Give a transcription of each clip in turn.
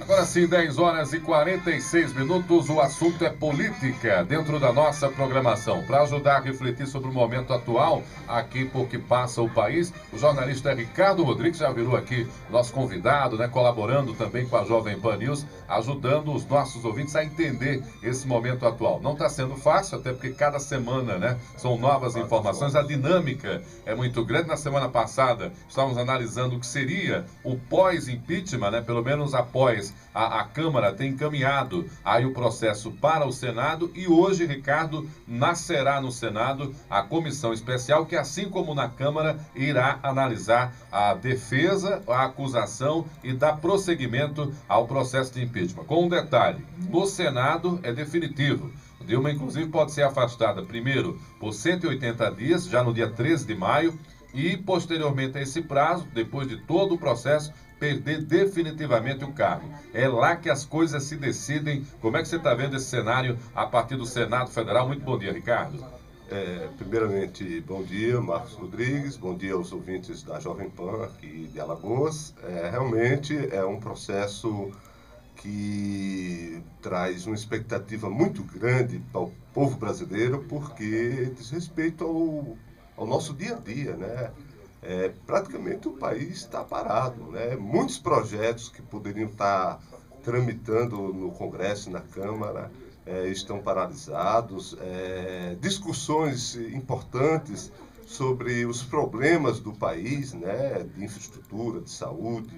Agora sim, 10 horas e 46 minutos, o assunto é política dentro da nossa programação. Para ajudar a refletir sobre o momento atual, aqui por que passa o país, o jornalista Ricardo Rodrigues já virou aqui nosso convidado, né, colaborando também com a Jovem Pan News, ajudando os nossos ouvintes a entender esse momento atual. Não está sendo fácil, até porque cada semana, né, são novas informações, a dinâmica é muito grande. Na semana passada, estávamos analisando o que seria o pós-impeachment, né, pelo menos após a Câmara ter encaminhado aí o processo para o Senado, e hoje, Ricardo, nascerá no Senado a comissão especial que, assim como na Câmara, irá analisar a defesa, a acusação e dar prosseguimento ao processo de impeachment. Com um detalhe, no Senado é definitivo. Dilma, inclusive, pode ser afastada primeiro por 180 dias, já no dia 13 de maio, e posteriormente a esse prazo, depois de todo o processo, perder definitivamente o cargo. É lá que as coisas se decidem. Como é que você está vendo esse cenário a partir do Senado Federal? Muito bom dia, Ricardo. Primeiramente, bom dia, Marcos Rodrigues, bom dia aos ouvintes da Jovem Pan aqui de Alagoas. Realmente é um processo que traz uma expectativa muito grande para o povo brasileiro, porque diz respeito ao nosso dia a dia, né? Praticamente o país está parado, né? Muitos projetos que poderiam estar tramitando no Congresso e na Câmara estão paralisados. Discussões importantes sobre os problemas do país, né? De infraestrutura, de saúde,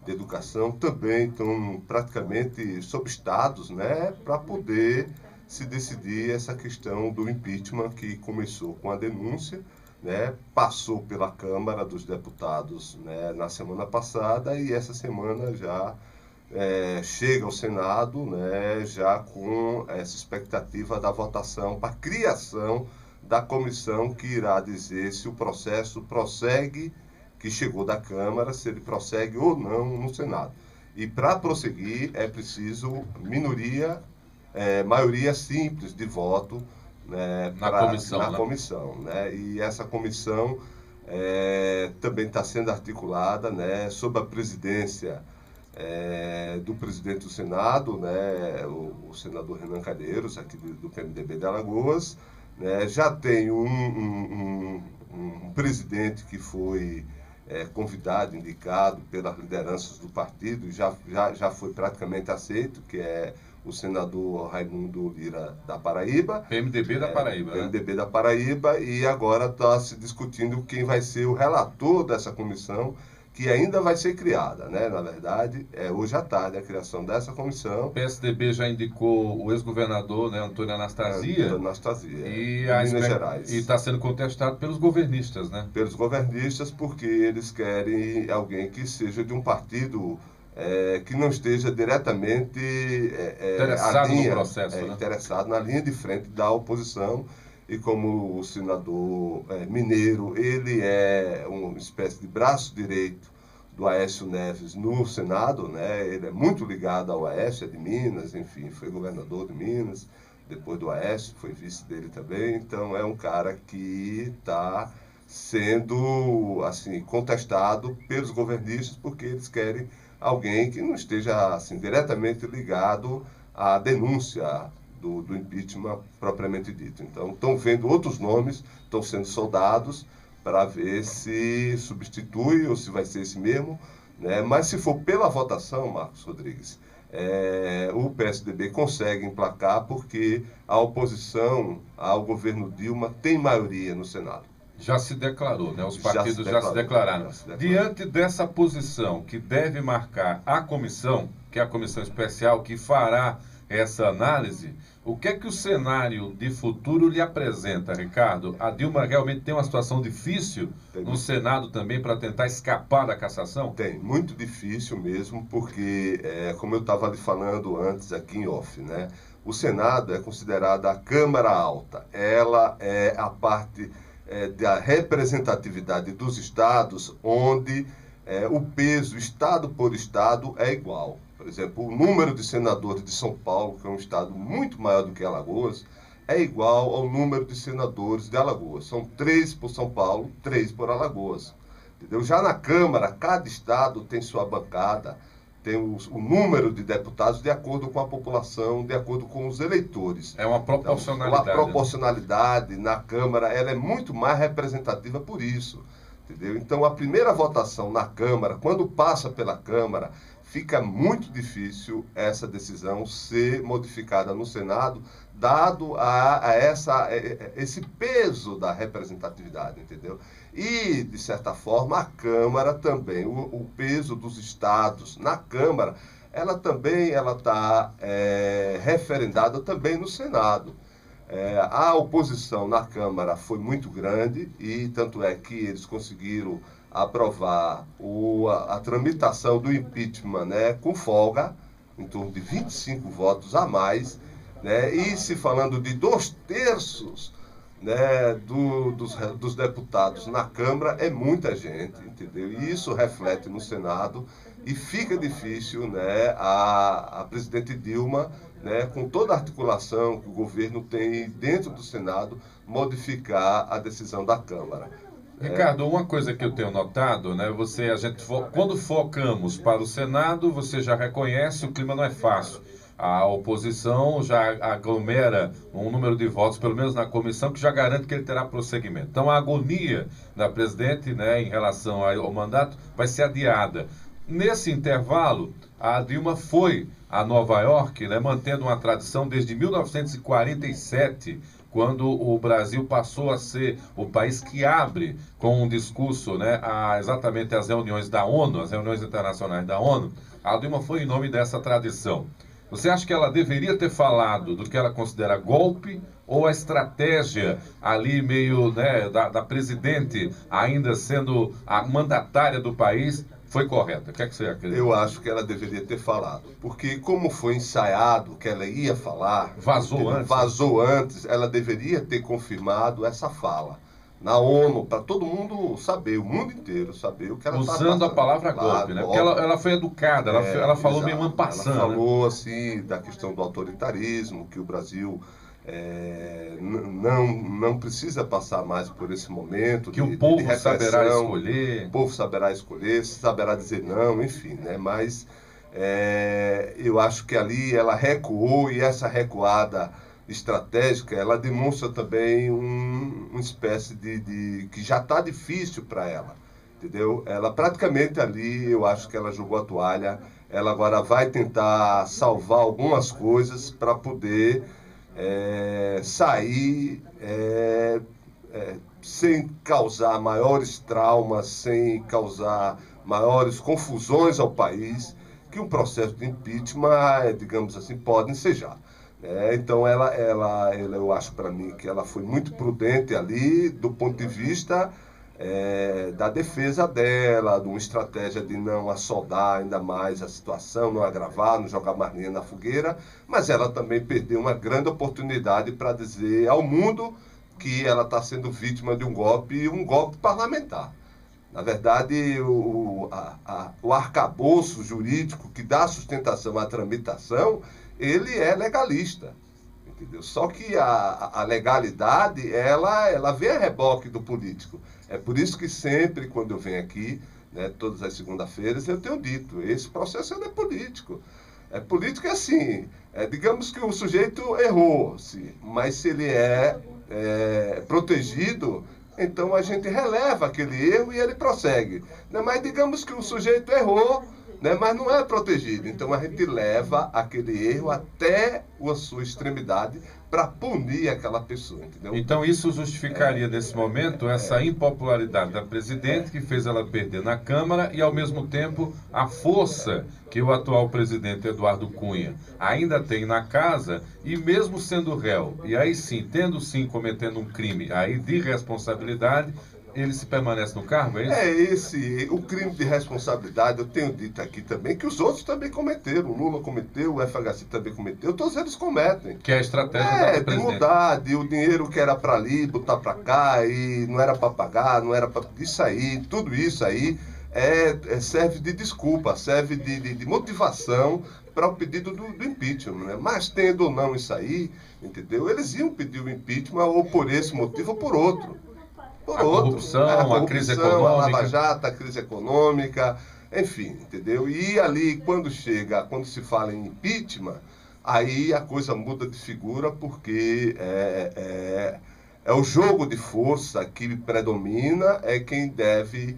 de educação, também estão praticamente sob estados, né? Para poder se decidir essa questão do impeachment, que começou com a denúncia, né, passou pela Câmara dos Deputados, né, na semana passada, e essa semana já chega ao Senado, né, já com essa expectativa da votação para a criação da comissão que irá dizer se o processo prossegue, que chegou da Câmara, se ele prossegue ou não no Senado. E para prosseguir é preciso maioria simples de voto, né, na comissão, né? E essa comissão também está sendo articulada, né, sob a presidência do presidente do Senado, né, o senador Renan Calheiros, aqui do PMDB de Alagoas, né? Já tem um presidente que foi convidado, indicado pelas lideranças do partido, e já foi praticamente aceito, que é o senador Raimundo Lira da Paraíba. PMDB da Paraíba, PMDB da Paraíba, e agora está se discutindo quem vai ser o relator dessa comissão, que ainda vai ser criada, né? Na verdade, hoje à tarde a criação dessa comissão. O PSDB já indicou o ex-governador, né, Antônio Anastasia. Antônio Anastasia, e Minas Gerais. E está sendo contestado pelos governistas, né? Pelos governistas, porque eles querem alguém que seja de um partido que não esteja diretamente interessado no processo, né? Interessado na linha de frente da oposição. E como o senador mineiro, ele é uma espécie de braço direito do Aécio Neves no Senado, né? Ele é muito ligado ao Aécio, é de Minas, enfim, foi governador de Minas, depois do Aécio, foi vice dele também. Então é um cara que está sendo assim contestado pelos governistas, porque eles querem alguém que não esteja assim diretamente ligado à denúncia do impeachment propriamente dito. Então, estão vendo outros nomes, estão sendo soldados para ver se substitui ou se vai ser esse mesmo, né? Mas se for pela votação, Marcos Rodrigues, o PSDB consegue emplacar, porque a oposição ao governo Dilma tem maioria no Senado. Já se declarou, né? Os partidos já se declararam. Diante dessa posição que deve marcar a comissão, que é a comissão especial que fará essa análise, o que é que o cenário de futuro lhe apresenta, Ricardo? A Dilma realmente tem uma situação difícil no Senado também para tentar escapar da cassação? Tem, muito difícil mesmo, porque, como eu estava lhe falando antes aqui em off, né? O Senado é considerado a Câmara Alta. Ela é a parte da representatividade dos estados, onde o peso, estado por estado, é igual. Por exemplo, o número de senadores de São Paulo, que é um estado muito maior do que Alagoas, é igual ao número de senadores de Alagoas. São 3 por São Paulo, 3 por Alagoas. Entendeu? Já na Câmara, cada estado tem sua bancada, tem o número de deputados de acordo com a população, de acordo com os eleitores. É uma proporcionalidade. Então, a proporcionalidade na Câmara, ela é muito mais representativa por isso, entendeu? Então, a primeira votação na Câmara, quando passa pela Câmara, fica muito difícil essa decisão ser modificada no Senado, dado esse peso da representatividade, entendeu? E, de certa forma, a Câmara também, o peso dos estados na Câmara, ela está referendada também no Senado. A oposição na Câmara foi muito grande e tanto é que eles conseguiram aprovar a tramitação do impeachment, né, com folga, em torno de 25 votos a mais, né, e se falando de 2/3, né, dos deputados na Câmara, é muita gente, entendeu? E isso reflete no Senado e fica difícil, né, a presidente Dilma, né, com toda a articulação que o governo tem dentro do Senado, modificar a decisão da Câmara. Ricardo, uma coisa que eu tenho notado, né, quando focamos para o Senado, você já reconhece, o clima não é fácil. A oposição já aglomera um número de votos, pelo menos na comissão, que já garante que ele terá prosseguimento. Então, a agonia da presidente, né, em relação ao mandato vai ser adiada. Nesse intervalo, a Dilma foi a Nova York, né, mantendo uma tradição desde 1947, quando o Brasil passou a ser o país que abre com um discurso, né, exatamente as reuniões da ONU, as reuniões internacionais da ONU. A Dilma foi em nome dessa tradição. Você acha que ela deveria ter falado do que ela considera golpe ou a estratégia ali meio, né, da presidente ainda sendo a mandatária do país foi correta? O que é que você acredita? Eu acho que ela deveria ter falado, porque como foi ensaiado que ela ia falar, vazou antes, ela deveria ter confirmado essa fala na ONU, para todo mundo saber, o mundo inteiro saber o que ela está passando. Usando a palavra golpe, né? Porque ela foi educada, ela falou meio en passant. Ela falou, assim, da questão do autoritarismo, que o Brasil não precisa passar mais por esse momento que o povo saberá escolher. O povo saberá escolher, saberá dizer não, enfim, né? Mas eu acho que ali ela recuou e essa recuada estratégica, ela demonstra também uma espécie de que já está difícil para ela, entendeu? Ela praticamente ali, eu acho que ela jogou a toalha, ela agora vai tentar salvar algumas coisas para poder sair sem causar maiores traumas, sem causar maiores confusões ao país, que um processo de impeachment, digamos assim, pode ensejar. Então, eu acho para mim que ela foi muito prudente ali, do ponto de vista da defesa dela, de uma estratégia de não assoldar ainda mais a situação, não agravar, não jogar mais lenha na fogueira, mas ela também perdeu uma grande oportunidade para dizer ao mundo que ela está sendo vítima de um golpe parlamentar. Na verdade, o arcabouço jurídico que dá sustentação à tramitação, ele é legalista, entendeu? Só que a legalidade, ela vem a reboque do político. É por isso que sempre, quando eu venho aqui, né, todas as segundas-feiras, eu tenho dito, esse processo não é político. Político é assim, digamos que o sujeito errou, sim, mas se ele é protegido, então a gente releva aquele erro e ele prossegue. Mas digamos que o sujeito errou, né, mas não é protegido. Então a gente leva aquele erro até a sua extremidade para punir aquela pessoa, entendeu? Então isso justificaria nesse momento essa impopularidade da presidente que fez ela perder na Câmara e ao mesmo tempo a força que o atual presidente Eduardo Cunha ainda tem na casa e mesmo sendo réu, e aí sim, cometendo um crime aí de responsabilidade, ele se permanece no cargo, é isso? O crime de responsabilidade, eu tenho dito aqui também, que os outros também cometeram. O Lula cometeu, o FHC também cometeu, todos eles cometem. Que é a estratégia do presidente. De mudar, o dinheiro que era para ali, botar para cá, e não era para pagar, não era para... Isso aí, tudo isso aí, serve de desculpa, serve de motivação para o pedido do impeachment, né? Mas tendo ou não isso aí, entendeu? Eles iam pedir o impeachment ou por esse motivo ou por outro. Corrupção, a crise econômica. A Lava Jato, a crise econômica, enfim, entendeu? E ali, quando se fala em impeachment, aí a coisa muda de figura, porque é o jogo de força que predomina, é quem deve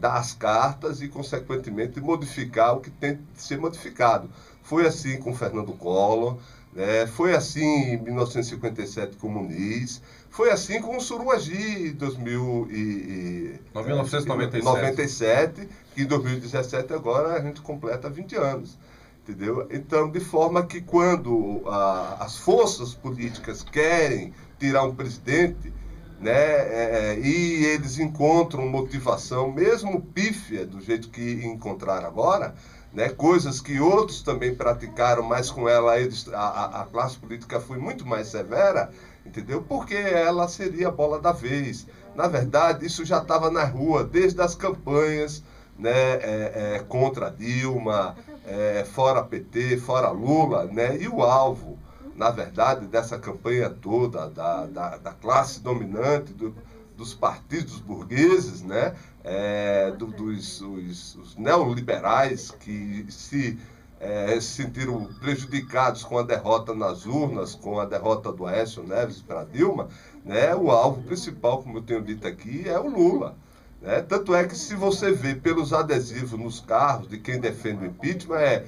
dar as cartas e, consequentemente, modificar o que tem de ser modificado. Foi assim com Fernando Collor, né? Foi assim em 1957 com Muniz, foi assim com o Suruagi em 1997, que em 2017 agora a gente completa 20 anos. Entendeu? Então, de forma que quando as forças políticas querem tirar um presidente, né, e eles encontram motivação, mesmo pífia, do jeito que encontraram agora, né, coisas que outros também praticaram, mas com ela a classe política foi muito mais severa, entendeu? Porque ela seria a bola da vez. Na verdade, isso já estava na rua desde as campanhas, né, contra Dilma, fora PT, fora Lula, né, e o alvo, na verdade, dessa campanha toda da classe dominante, dos partidos burgueses, né, os neoliberais que se sentiram prejudicados com a derrota nas urnas, com a derrota do Aécio Neves para Dilma, né, o alvo principal, como eu tenho dito aqui, é o Lula. Tanto é que, se você vê pelos adesivos nos carros de quem defende o impeachment,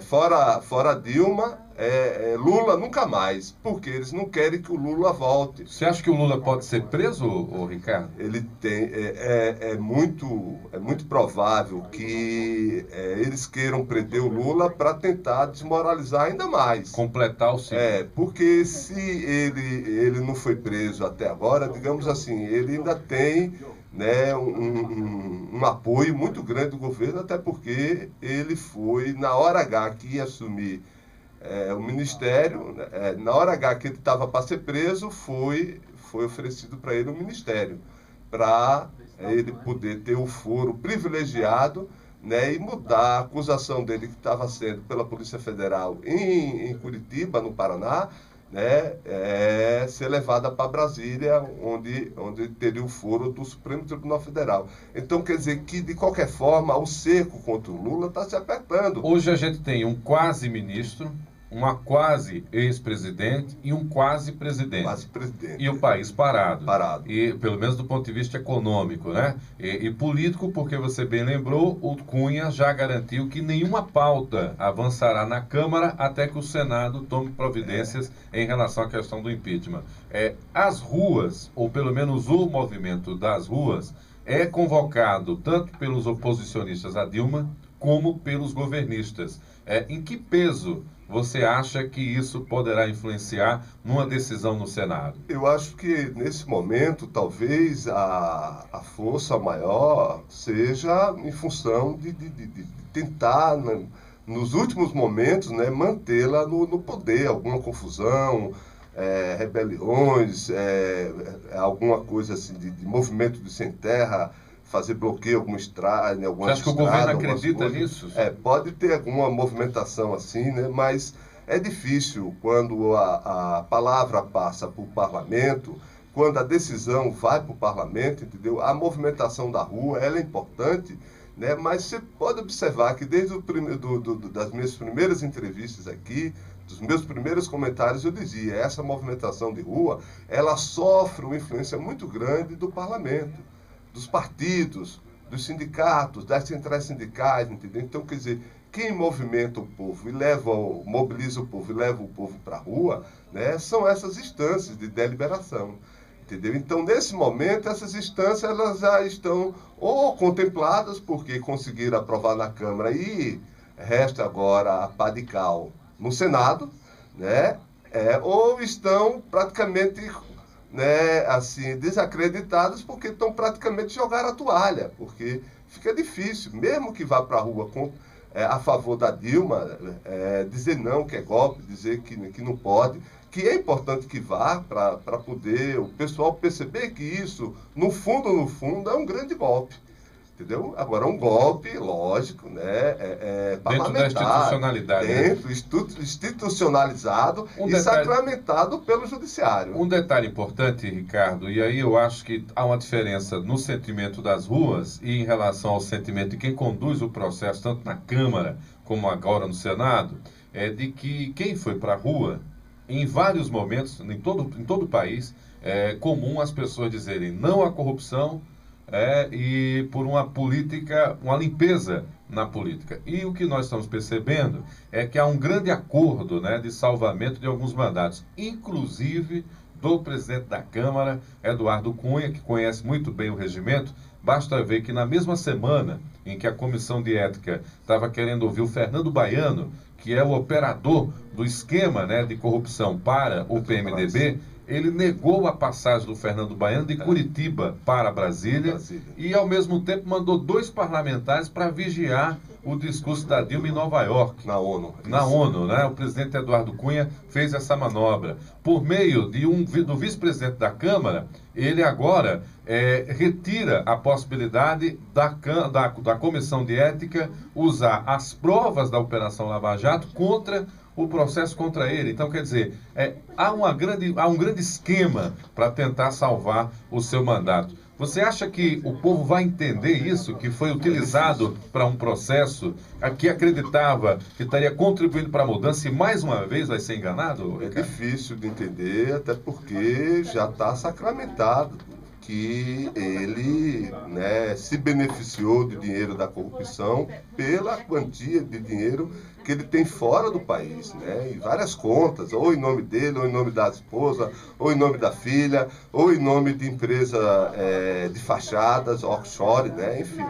fora Dilma, Lula nunca mais, porque eles não querem que o Lula volte. Você acha que o Lula pode ser preso, Ricardo? Ele tem, é muito provável que eles queiram prender o Lula para tentar desmoralizar ainda mais. Completar o ciclo. Porque se ele não foi preso até agora, digamos assim, ele ainda tem, né, um apoio muito grande do governo, até porque ele foi, na hora H que ia assumir o ministério, na hora H que ele estava para ser preso, foi oferecido para ele um ministério, para ele poder ter o foro privilegiado, né, e mudar a acusação dele, que estava sendo pela Polícia Federal em Curitiba, no Paraná, né, ser levada para Brasília, onde teria o foro do Supremo Tribunal Federal. Então, quer dizer que, de qualquer forma, o cerco contra o Lula está se apertando. Hoje a gente tem um quase-ministro, uma quase ex-presidente e um quase presidente. E o país parado. E pelo menos do ponto de vista econômico, né? E político, porque você bem lembrou, o Cunha já garantiu que nenhuma pauta avançará na Câmara até que o Senado tome providências em relação à questão do impeachment. As ruas, ou pelo menos o movimento das ruas, é convocado tanto pelos oposicionistas a Dilma como pelos governistas. Em que peso você acha que isso poderá influenciar numa decisão no Senado? Eu acho que, nesse momento, talvez a força maior seja em função de tentar, nos últimos momentos, né, mantê-la no poder. Alguma confusão, rebeliões, alguma coisa assim de movimento de sem terra, fazer bloqueio, alguma estrada, Você acha que o governo acredita nisso? Pode ter alguma movimentação assim, né? Mas é difícil quando a palavra passa para o parlamento, quando a decisão vai para o parlamento, entendeu? A movimentação da rua, ela é importante, né? Mas você pode observar que desde das minhas primeiras entrevistas aqui, dos meus primeiros comentários, eu dizia, essa movimentação de rua, ela sofre uma influência muito grande do parlamento, dos partidos, dos sindicatos, das centrais sindicais, entendeu? Então, quer dizer, quem movimenta o povo e mobiliza o povo e leva o povo para a rua, né, são essas instâncias de deliberação, entendeu? Então, nesse momento, essas instâncias elas já estão ou contempladas, porque conseguiram aprovar na Câmara e resta agora a pá de cal no Senado, né, ou estão praticamente, né, assim, desacreditadas, porque estão praticamente jogaram a toalha, porque fica difícil, mesmo que vá para a rua a favor da Dilma, dizer não, que é golpe, dizer que não pode, que é importante que vá para poder o pessoal perceber que isso, no fundo, é um grande golpe. Entendeu? Agora, um golpe, lógico, né, dentro da institucionalidade. Dentro, institucionalizado e sacramentado pelo judiciário. Um detalhe importante, Ricardo, e aí eu acho que há uma diferença no sentimento das ruas e em relação ao sentimento de quem conduz o processo, tanto na Câmara como agora no Senado, é de que quem foi para a rua, em vários momentos, em todo o país, é comum as pessoas dizerem não à corrupção, e por uma política, uma limpeza na política. E o que nós estamos percebendo é que há um grande acordo, né, de salvamento de alguns mandatos, inclusive do presidente da Câmara, Eduardo Cunha, que conhece muito bem o regimento. Basta ver que na mesma semana em que a Comissão de Ética estava querendo ouvir o Fernando Baiano, que é o operador do esquema, né, de corrupção para o PMDB, ele negou a passagem do Fernando Baiano de Curitiba para Brasília e, ao mesmo tempo, mandou 2 parlamentares para vigiar o discurso da Dilma em Nova York. Na ONU. Na ONU, né? O presidente Eduardo Cunha fez essa manobra. Por meio do vice-presidente da Câmara, ele agora retira a possibilidade da Comissão de Ética usar as provas da Operação Lava Jato contra o processo contra ele. Então, quer dizer, há um grande esquema para tentar salvar o seu mandato. Você acha que o povo vai entender isso, que foi utilizado para um processo que acreditava que estaria contribuindo para a mudança e mais uma vez vai ser enganado? É difícil de entender, até porque já está sacramentado que ele, né, se beneficiou de dinheiro da corrupção pela quantia de dinheiro que ele tem fora do país, né, em várias contas, ou em nome dele, ou em nome da esposa, ou em nome da filha, ou em nome de empresa de fachadas, offshore, né, enfim.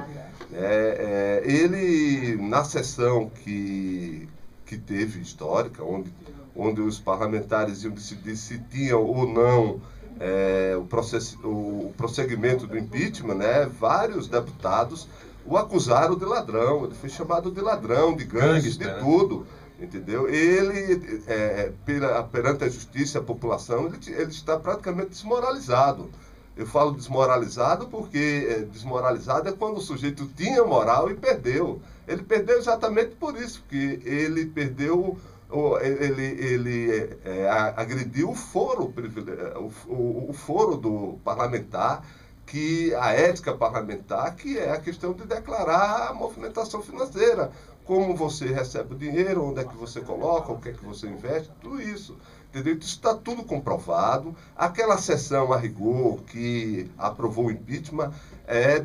Ele, na sessão que teve histórica, onde os parlamentares iam decidir se tinham ou não o prosseguimento do impeachment, né, vários deputados o acusaram de ladrão, ele foi chamado de ladrão, de gangster, de tudo, entendeu? Ele, perante a justiça e a população, ele está praticamente desmoralizado. Eu falo desmoralizado porque desmoralizado é quando o sujeito tinha moral e perdeu. Ele perdeu exatamente por isso, porque ele perdeu, ele agrediu o foro do parlamentar, que a ética parlamentar, que é a questão de declarar a movimentação financeira, como você recebe o dinheiro, onde é que você coloca, o que é que você investe, tudo isso. Entendeu? Isso está tudo comprovado. Aquela sessão a rigor que aprovou o impeachment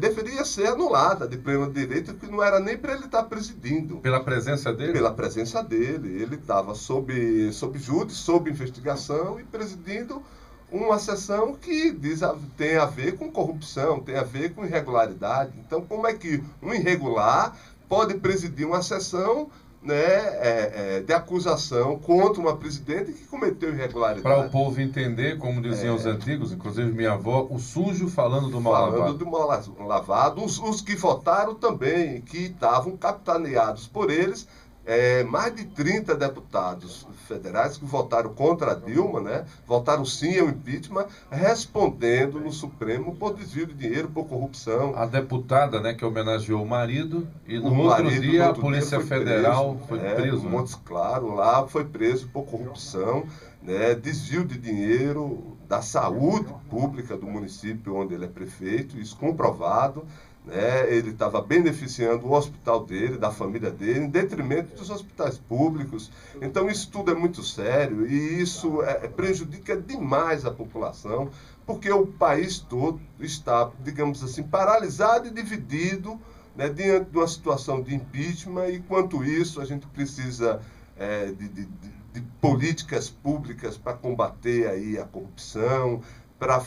deveria ser anulada de pleno direito, que não era nem para ele estar presidindo. Pela presença dele? Pela presença dele. Ele estava sob júdice, sob investigação e presidindo uma sessão que tem a ver com corrupção, tem a ver com irregularidade. Então, como é que um irregular pode presidir uma sessão, né, de acusação contra uma presidente que cometeu irregularidade? Para o povo entender, como diziam os antigos, inclusive minha avó, o sujo falando do mal lavado. Falando do mal lavado. Os que votaram também, que estavam capitaneados por eles, mais de 30 deputados federais que votaram contra a Dilma, né, votaram sim ao impeachment, respondendo no Supremo por desvio de dinheiro, por corrupção. A deputada, né, que homenageou o marido, e no outro dia a Polícia Federal foi preso. Montes Claros lá foi preso por corrupção, né, desvio de dinheiro da saúde pública do município onde ele é prefeito, isso comprovado. Ele estava beneficiando o hospital dele, da família dele, em detrimento dos hospitais públicos. Então, isso tudo é muito sério e isso prejudica demais a população, porque o país todo está, digamos assim, paralisado e dividido, né, diante de uma situação de impeachment, e quanto isso a gente precisa de políticas públicas para combater aí a corrupção, para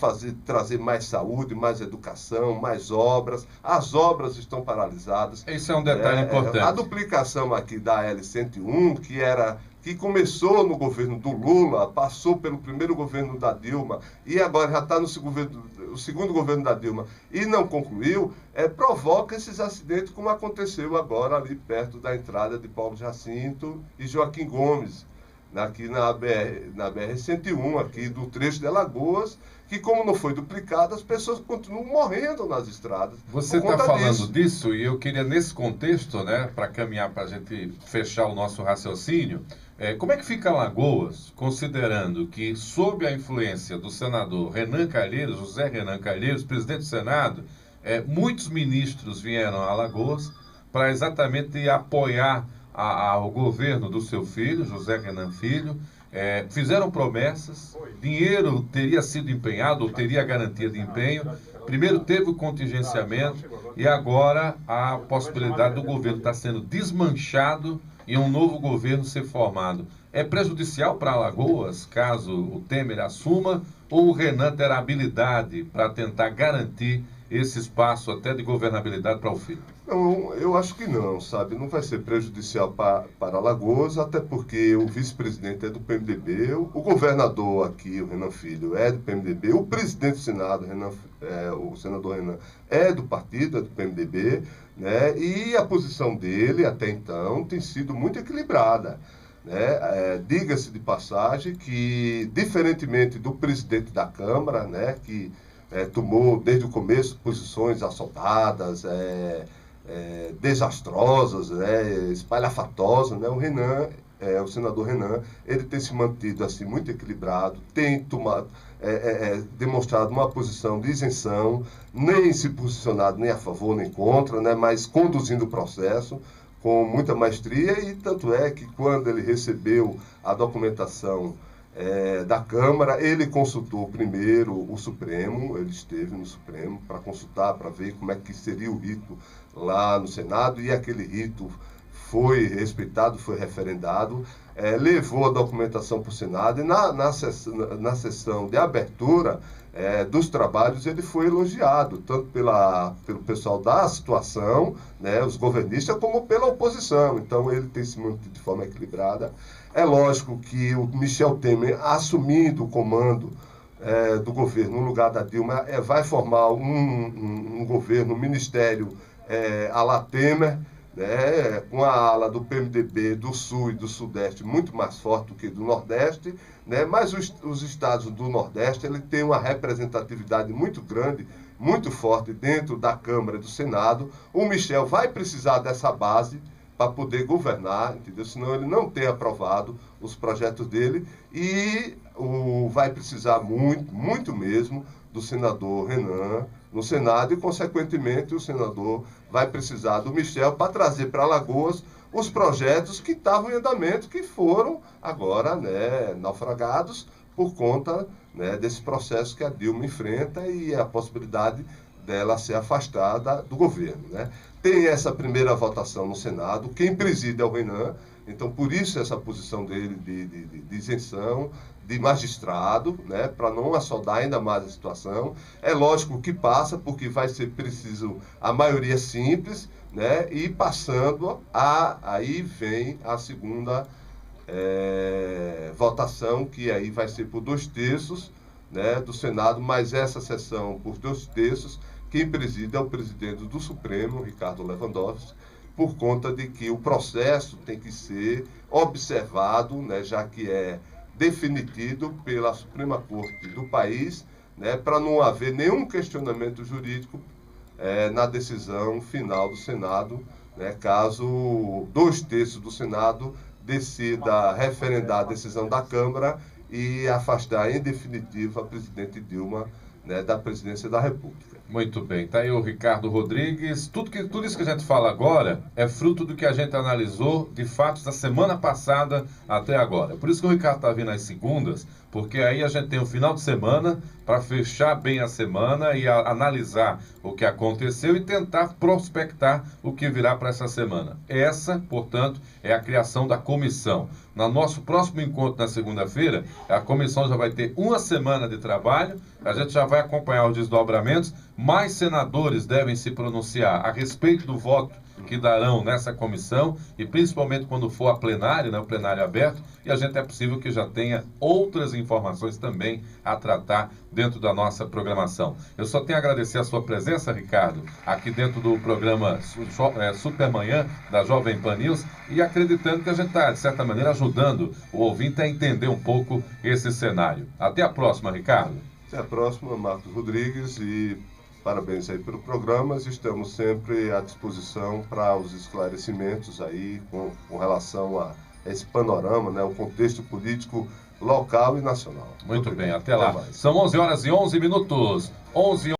trazer mais saúde, mais educação, mais obras. As obras estão paralisadas. Esse é um detalhe importante. A duplicação aqui da L101, que começou no governo do Lula, passou pelo primeiro governo da Dilma e agora já está no segundo governo da Dilma e não concluiu, provoca esses acidentes como aconteceu agora ali perto da entrada de Paulo Jacinto e Joaquim Gomes. aqui na BR-101, aqui do trecho de Alagoas, que como não foi duplicado, as pessoas continuam morrendo nas estradas. Você está falando disso e eu queria, nesse contexto, né, para caminhar, para a gente fechar o nosso raciocínio, como é que fica Alagoas, considerando que, sob a influência do senador Renan Calheiros, José Renan Calheiros, presidente do Senado, muitos ministros vieram a Alagoas para exatamente apoiar o governo do seu filho, José Renan Filho, fizeram promessas, dinheiro teria sido empenhado, ou teria garantia de empenho. Primeiro teve o contingenciamento e agora a possibilidade do governo estar sendo desmanchado e um novo governo ser formado. É prejudicial para Alagoas, caso o Temer assuma, ou o Renan terá habilidade para tentar garantir esse espaço até de governabilidade para o filho? Não, eu acho que não, sabe? Não vai ser prejudicial para Alagoas, até porque o vice-presidente é do PMDB, o governador aqui, o Renan Filho, é do PMDB, o presidente do Senado, o senador Renan, é do partido, é do PMDB, né? E a posição dele, até então, tem sido muito equilibrada, né? Diga-se de passagem que, diferentemente do presidente da Câmara, né, que tomou desde o começo posições assaltadas, desastrosas, espalhafatosas, né? O senador Renan, ele tem se mantido assim muito equilibrado, tem demonstrado uma posição de isenção, nem se posicionado nem a favor nem contra, né? Mas conduzindo o processo com muita maestria, e tanto é que quando ele recebeu a documentação da Câmara, ele consultou primeiro o Supremo, ele esteve no Supremo para consultar, para ver como é que seria o rito lá no Senado, e aquele rito foi respeitado, foi referendado, levou a documentação para o Senado, e na sessão de abertura dos trabalhos ele foi elogiado, tanto pelo pessoal da situação, né, os governistas, como pela oposição. Então ele tem se mantido de forma equilibrada. É lógico que o Michel Temer, assumindo o comando do governo no lugar da Dilma, vai formar um governo, um ministério à la Temer, né, com a ala do PMDB do Sul e do Sudeste muito mais forte do que do Nordeste, né, mas os estados do Nordeste ele tem uma representatividade muito grande, muito forte dentro da Câmara e do Senado. O Michel vai precisar dessa base para poder governar, entendeu? Senão ele não tem aprovado os projetos dele, e vai precisar muito, muito mesmo do senador Renan no Senado, e consequentemente o senador vai precisar do Michel para trazer para Alagoas os projetos que estavam em andamento, que foram agora, né, naufragados por conta, né, desse processo que a Dilma enfrenta e a possibilidade dela ser afastada do governo, né? Tem essa primeira votação no Senado, quem preside é o Renan, então por isso essa posição dele de isenção, de magistrado, né, para não assoldar ainda mais a situação. É lógico que passa, porque vai ser preciso a maioria simples, né, e passando, aí vem a segunda votação, que aí vai ser por 2/3, né, do Senado, mas essa sessão por 2/3, quem preside é o presidente do Supremo, Ricardo Lewandowski, por conta de que o processo tem que ser observado, né, já que é definitido pela Suprema Corte do país, né, para não haver nenhum questionamento jurídico na decisão final do Senado, né, caso 2/3 do Senado decida referendar a decisão da Câmara e afastar em definitivo a presidente Dilma, né, da presidência da República. Muito bem, está aí o Ricardo Rodrigues. Tudo isso que a gente fala agora é fruto do que a gente analisou de fatos da semana passada até agora. Por isso que o Ricardo está vindo às segundas, porque aí a gente tem o final de semana para fechar bem a semana e analisar o que aconteceu e tentar prospectar o que virá para essa semana. Essa, portanto, é a criação da comissão. No nosso próximo encontro, na segunda-feira, a comissão já vai ter uma semana de trabalho, a gente já vai acompanhar os desdobramentos, mais senadores devem se pronunciar a respeito do voto que darão nessa comissão e principalmente quando for a plenária, né, o plenário aberto, e a gente é possível que já tenha outras informações também a tratar dentro da nossa programação. Eu só tenho a agradecer a sua presença, Ricardo, aqui dentro do programa Supermanhã da Jovem Pan News, e acreditando que a gente está, de certa maneira, ajudando o ouvinte a entender um pouco esse cenário. Até a próxima, Ricardo. Até a próxima, Marcos Rodrigues, e parabéns aí pelo programa. Estamos sempre à disposição para os esclarecimentos aí com relação a esse panorama, né, o contexto político local e nacional. Muito bem, até lá. São 11 horas e 11 minutos. 11